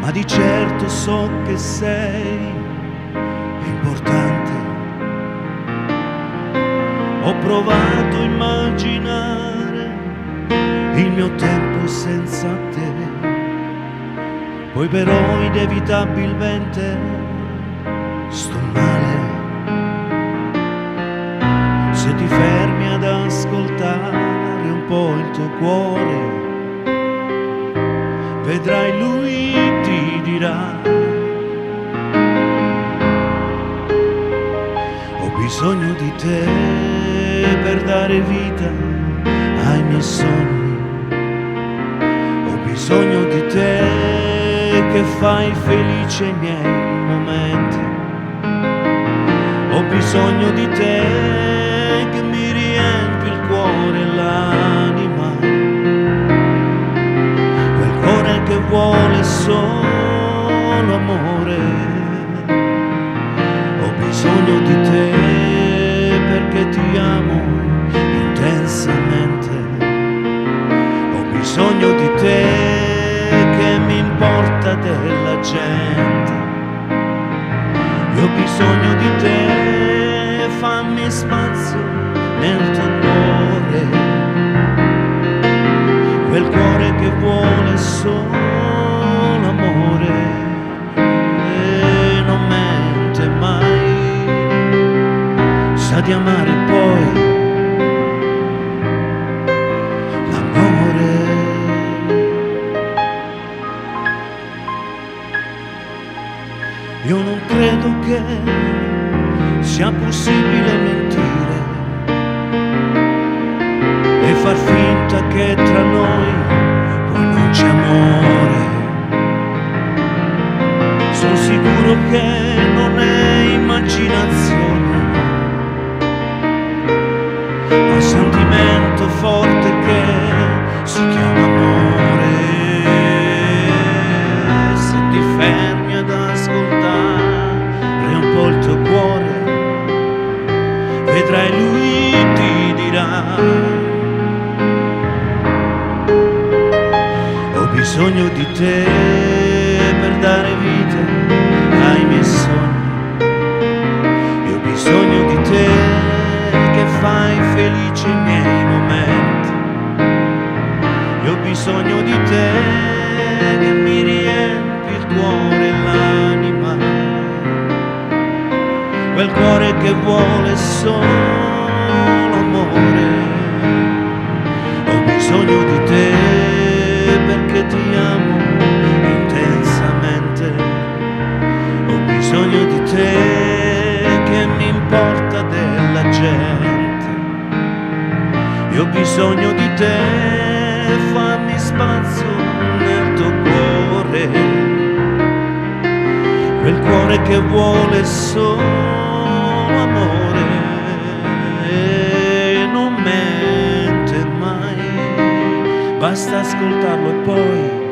ma di certo so che sei importante. Ho provato a immaginare il mio tempo senza te, poi però inevitabilmente sto male. Se ti fermi ad ascoltare un po' il tuo cuore, vedrai lui ti dirà: ho bisogno di te per dare vita ai miei sogni, ho bisogno di te che fai felice i miei momenti, ho bisogno di te che mi riempi il cuore e l'anima, quel cuore che vuole solo amore. Ho bisogno di te perché ti amo intensamente, ho bisogno di te che mi importa della gente, io ho bisogno di te, fammi spazio nel tuo cuore, quel cuore che vuole solo amore e non mente mai, sa di amare poi l'amore. Io non credo che sia possibile mentire e far finta che tra noi poi non c'è amore. Sono sicuro che non è immaginazione, ma sentimento forte che si chiama amore. Se ti fermi ad ascoltare un po' il tuo cuore, vedrai lui ti dirà: ho bisogno di te per dare vita ai miei sogni, io ho bisogno di te che fai felici i miei momenti, io ho bisogno di te che mi riempi il cuore e l'anima, quel cuore che vuole solo amore. Ho bisogno di te perché ti amo intensamente, ho bisogno di te che mi importa della gente, io ho bisogno di te, fammi spazio nel tuo cuore, quel cuore che vuole solo amore e non mente mai, basta ascoltarlo e poi